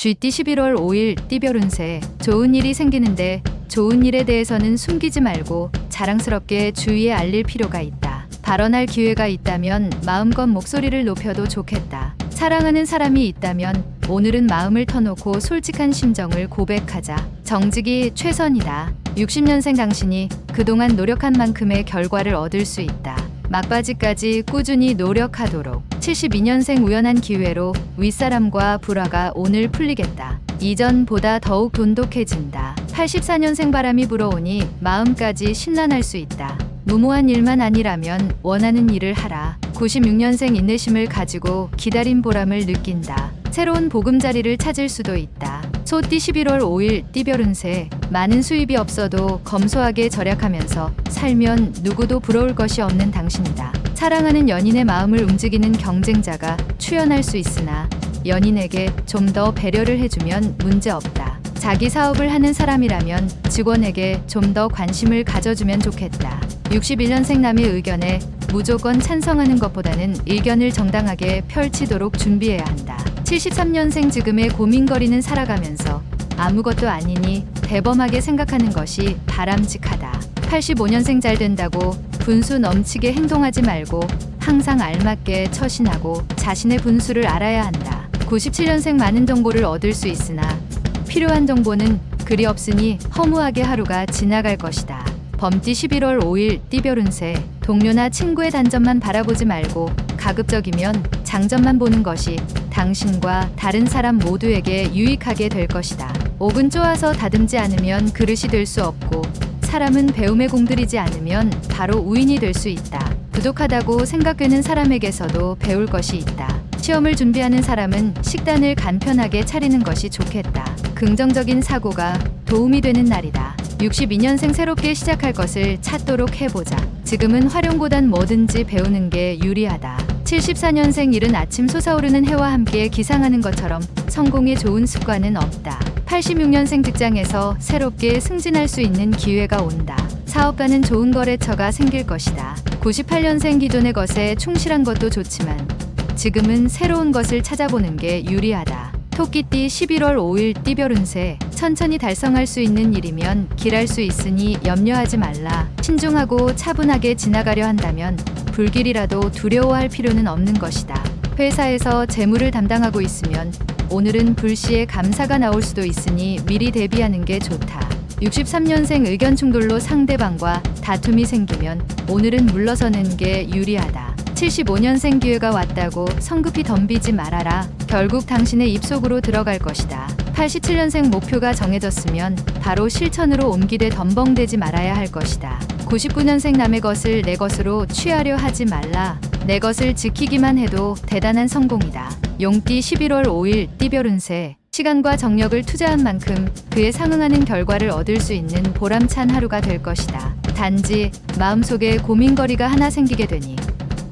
GT 11월 5일 띠별 운세. 좋은 일이 생기는데 좋은 일에 대해서는 숨기지 말고 자랑스럽게 주위에 알릴 필요가 있다. 발언할 기회가 있다면 마음껏 목소리를 높여도 좋겠다. 사랑하는 사람이 있다면 오늘은 마음을 터놓고 솔직한 심정을 고백하자. 정직이 최선이다. 60년생 당신이 그동안 노력한 만큼의 결과를 얻을 수 있다. 막바지까지 꾸준히 노력하도록. 72년생 우연한 기회로 윗사람과 불화가 오늘 풀리겠다. 이전보다 더욱 돈독해진다. 84년생 바람이 불어오니 마음까지 신난할 수 있다. 무모한 일만 아니라면 원하는 일을 하라. 96년생 인내심을 가지고 기다린 보람을 느낀다. 새로운 보금자리를 찾을 수도 있다. 소띠 11월 5일 띠별 운세. 많은 수입이 없어도 검소하게 절약하면서 살면 누구도 부러울 것이 없는 당신이다. 사랑하는 연인의 마음을 움직이는 경쟁자가 출현할 수 있으나 연인에게 좀 더 배려를 해주면 문제없다. 자기 사업을 하는 사람이라면 직원에게 좀 더 관심을 가져주면 좋겠다. 61년생 남의 의견에 무조건 찬성하는 것보다는 의견을 정당하게 펼치도록 준비해야 한다. 73년생 지금의 고민거리는 살아가면서 아무것도 아니니 대범하게 생각하는 것이 바람직하다. 85년생 잘 된다고 분수 넘치게 행동하지 말고 항상 알맞게 처신하고 자신의 분수를 알아야 한다. 97년생 많은 정보를 얻을 수 있으나 필요한 정보는 그리 없으니 허무하게 하루가 지나갈 것이다. 범띠 11월 5일 띠별 운세. 동료나 친구의 단점만 바라보지 말고 가급적이면 장점만 보는 것이 당신과 다른 사람 모두에게 유익하게 될 것이다. 옥은 쪼아서 다듬지 않으면 그릇이 될 수 없고 사람은 배움에 공들이지 않으면 바로 우인이 될 수 있다. 부족하다고 생각되는 사람에게서도 배울 것이 있다. 시험을 준비하는 사람은 식단을 간편하게 차리는 것이 좋겠다. 긍정적인 사고가 도움이 되는 날이다. 62년생 새롭게 시작할 것을 찾도록 해보자. 지금은 활용보단 뭐든지 배우는 게 유리하다. 74년생 이른 아침 솟아오르는 해와 함께 기상하는 것처럼 성공에 좋은 습관은 없다. 86년생 직장에서 새롭게 승진할 수 있는 기회가 온다. 사업가는 좋은 거래처가 생길 것이다. 98년생 기존의 것에 충실한 것도 좋지만 지금은 새로운 것을 찾아보는 게 유리하다. 토끼띠 11월 5일 띠별 운세. 천천히 달성할 수 있는 일이면 길할 수 있으니 염려하지 말라. 신중하고 차분하게 지나가려 한다면 불길이라도 두려워할 필요는 없는 것이다. 회사에서 재무를 담당하고 있으면 오늘은 불시에 감사가 나올 수도 있으니 미리 대비하는 게 좋다. 63년생 의견 충돌로 상대방과 다툼이 생기면 오늘은 물러서는 게 유리하다. 75년생 기회가 왔다고 성급히 덤비지 말아라. 결국 당신의 입속으로 들어갈 것이다. 87년생 목표가 정해졌으면 바로 실천으로 옮기되 덤벙대지 말아야 할 것이다. 99년생 남의 것을 내 것으로 취하려 하지 말라. 내 것을 지키기만 해도 대단한 성공이다. 용띠 11월 5일 띠별 운세. 시간과 정력을 투자한 만큼 그에 상응하는 결과를 얻을 수 있는 보람찬 하루가 될 것이다. 단지 마음속에 고민거리가 하나 생기게 되니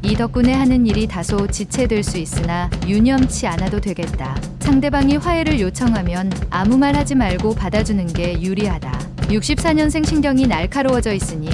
이 덕분에 하는 일이 다소 지체될 수 있으나 유념치 않아도 되겠다. 상대방이 화해를 요청하면 아무 말 하지 말고 받아주는 게 유리하다. 64년생 신경이 날카로워져 있으니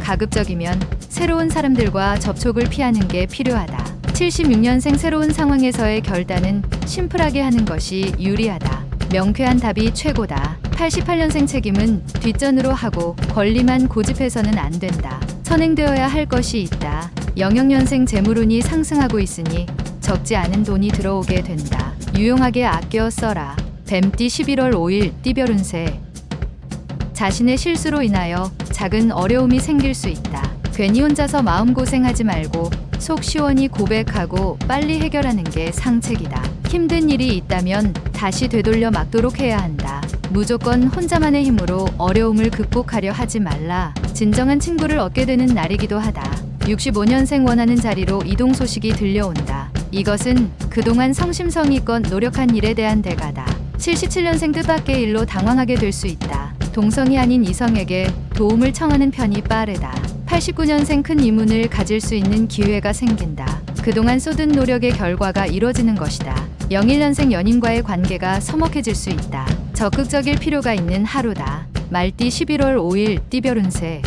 가급적이면 새로운 사람들과 접촉을 피하는 게 필요하다. 76년생 새로운 상황에서의 결단은 심플하게 하는 것이 유리하다. 명쾌한 답이 최고다. 88년생 책임은 뒷전으로 하고 권리만 고집해서는 안 된다. 선행되어야 할 것이 있다. 00년생 재물운이 상승하고 있으니 적지 않은 돈이 들어오게 된다. 유용하게 아껴 써라. 뱀띠 11월 5일 띠별 운세. 자신의 실수로 인하여 작은 어려움이 생길 수 있다. 괜히 혼자서 마음고생하지 말고 속 시원히 고백하고 빨리 해결하는 게 상책이다. 힘든 일이 있다면 다시 되돌려 막도록 해야 한다. 무조건 혼자만의 힘으로 어려움을 극복하려 하지 말라. 진정한 친구를 얻게 되는 날이기도 하다. 65년생 원하는 자리로 이동 소식이 들려온다. 이것은 그동안 성심성의껏 노력한 일에 대한 대가다. 77년생 뜻밖의 일로 당황하게 될 수 있다. 동성이 아닌 이성에게 도움을 청하는 편이 빠르다. 89년생 큰 이문을 가질 수 있는 기회가 생긴다. 그동안 쏟은 노력의 결과가 이뤄지는 것이다. 01년생 연인과의 관계가 서먹해질 수 있다. 적극적일 필요가 있는 하루다. 말띠 11월 5일 띠별 운세.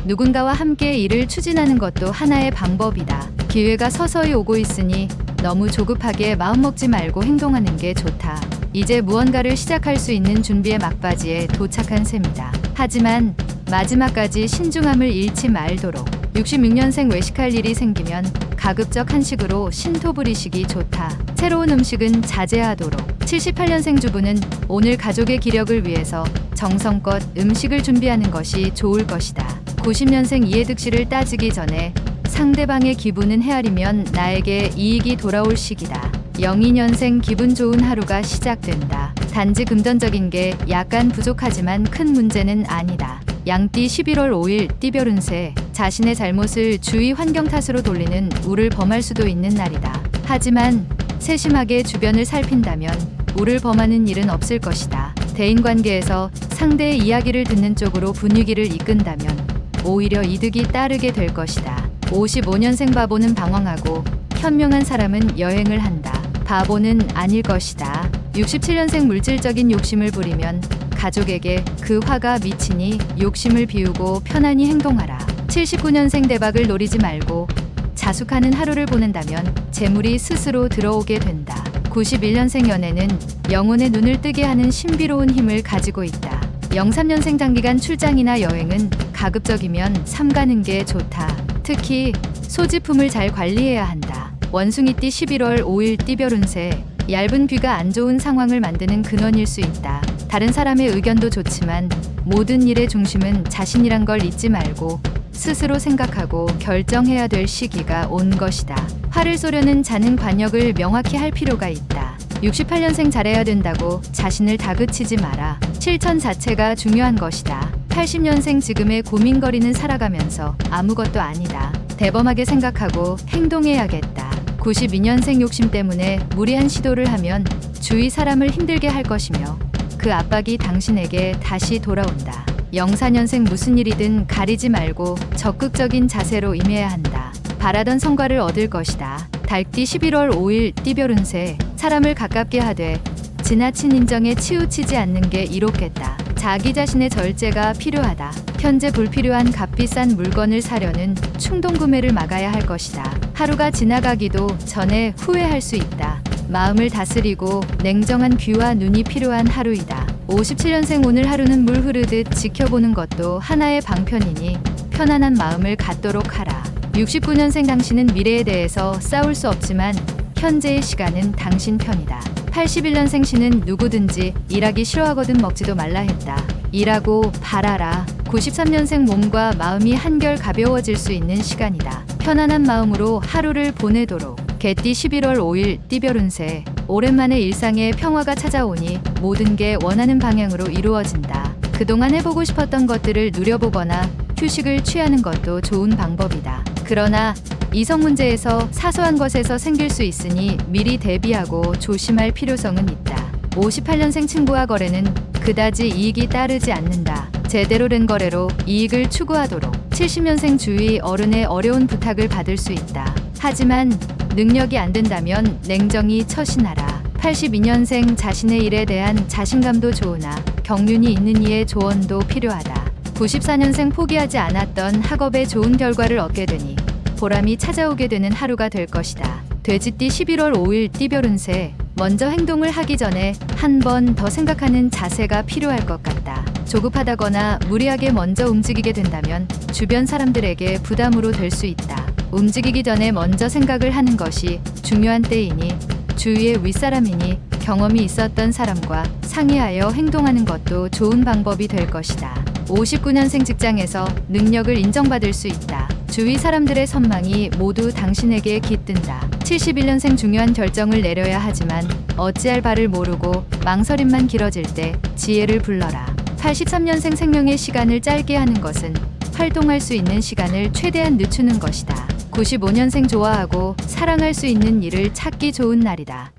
누군가와 함께 일을 추진하는 것도 하나의 방법이다. 기회가 서서히 오고 있으니 너무 조급하게 마음먹지 말고 행동하는 게 좋다. 이제 무언가를 시작할 수 있는 준비의 막바지에 도착한 셈이다. 하지만 마지막까지 신중함을 잃지 말도록. 66년생 외식할 일이 생기면 가급적 한식으로 신토 부리시기 좋다. 새로운 음식은 자제하도록. 78년생 주부는 오늘 가족의 기력을 위해서 정성껏 음식을 준비하는 것이 좋을 것이다. 90년생 이해득 씨를 따지기 전에 상대방의 기분은 헤아리면 나에게 이익이 돌아올 시기다. 02년생 기분 좋은 하루가 시작된다. 단지 금전적인 게 약간 부족하지만 큰 문제는 아니다. 양띠 11월 5일 띠별 운세. 자신의 잘못을 주위 환경 탓으로 돌리는 우를 범할 수도 있는 날이다. 하지만 세심하게 주변을 살핀다면 우를 범하는 일은 없을 것이다. 대인관계에서 상대의 이야기를 듣는 쪽으로 분위기를 이끈다면 오히려 이득이 따르게 될 것이다. 55년생 바보는 방황하고 현명한 사람은 여행을 한다. 바보는 아닐 것이다. 67년생 물질적인 욕심을 부리면 가족에게 그 화가 미치니 욕심을 비우고 편안히 행동하라. 79년생 대박을 노리지 말고 자숙하는 하루를 보낸다면 재물이 스스로 들어오게 된다. 91년생 연애는 영혼의 눈을 뜨게 하는 신비로운 힘을 가지고 있다. 03년생 장기간 출장이나 여행은 가급적이면 삼가는 게 좋다. 특히 소지품을 잘 관리해야 한다. 원숭이띠 11월 5일 띠별 운세. 얇은 귀가 안 좋은 상황을 만드는 근원일 수 있다. 다른 사람의 의견도 좋지만 모든 일의 중심은 자신이란 걸 잊지 말고 스스로 생각하고 결정해야 될 시기가 온 것이다. 화를 쏘려는 자는 관역을 명확히 할 필요가 있다. 68년생 잘해야 된다고 자신을 다그치지 마라. 실천 자체가 중요한 것이다. 80년생 지금의 고민거리는 살아가면서 아무것도 아니다. 대범하게 생각하고 행동해야겠다. 92년생 욕심 때문에 무리한 시도를 하면 주위 사람을 힘들게 할 것이며 그 압박이 당신에게 다시 돌아온다. 04년생 무슨 일이든 가리지 말고 적극적인 자세로 임해야 한다. 바라던 성과를 얻을 것이다. 달띠 11월 5일 띠별 운세. 사람을 가깝게 하되 지나친 인정에 치우치지 않는 게 이롭겠다. 자기 자신의 절제가 필요하다. 현재 불필요한 값비싼 물건을 사려는 충동 구매를 막아야 할 것이다. 하루가 지나가기도 전에 후회할 수 있다. 마음을 다스리고 냉정한 귀와 눈이 필요한 하루이다. 57년생 오늘 하루는 물 흐르듯 지켜보는 것도 하나의 방편이니 편안한 마음을 갖도록 하라. 69년생 당신은 미래에 대해서 싸울 수 없지만 현재의 시간은 당신 편이다. 81년생 신은 누구든지 일하기 싫어하거든 먹지도 말라 했다. 일하고 발하라. 93년생 몸과 마음이 한결 가벼워질 수 있는 시간이다. 편안한 마음으로 하루를 보내도록. 개띠 11월 5일 띠별 운세. 오랜만에 일상에 평화가 찾아오니 모든 게 원하는 방향으로 이루어진다. 그동안 해보고 싶었던 것들을 누려보거나 휴식을 취하는 것도 좋은 방법이다. 그러나 이성 문제에서 사소한 것에서 생길 수 있으니 미리 대비하고 조심할 필요성은 있다. 58년생 친구와 거래는 그다지 이익이 따르지 않는다. 제대로 된 거래로 이익을 추구하도록. 70년생 주위 어른의 어려운 부탁을 받을 수 있다. 하지만 능력이 안 된다면 냉정히 처신하라. 82년생 자신의 일에 대한 자신감도 좋으나 경륜이 있는 이의 조언도 필요하다. 94년생 포기하지 않았던 학업에 좋은 결과를 얻게 되니 보람이 찾아오게 되는 하루가 될 것이다. 돼지띠 11월 5일 띠별 운세. 먼저 행동을 하기 전에 한 번 더 생각하는 자세가 필요할 것 같다. 조급하다거나 무리하게 먼저 움직이게 된다면 주변 사람들에게 부담으로 될 수 있다. 움직이기 전에 먼저 생각을 하는 것이 중요한 때이니 주위의 윗사람이니 경험이 있었던 사람과 상의하여 행동하는 것도 좋은 방법이 될 것이다. 59년생 직장에서 능력을 인정받을 수 있다. 주위 사람들의 선망이 모두 당신에게 깃든다. 71년생 중요한 결정을 내려야 하지만 어찌할 바를 모르고 망설임만 길어질 때 지혜를 불러라. 83년생 생명의 시간을 짧게 하는 것은 활동할 수 있는 시간을 최대한 늦추는 것이다. 95년생 좋아하고 사랑할 수 있는 일을 찾기 좋은 날이다.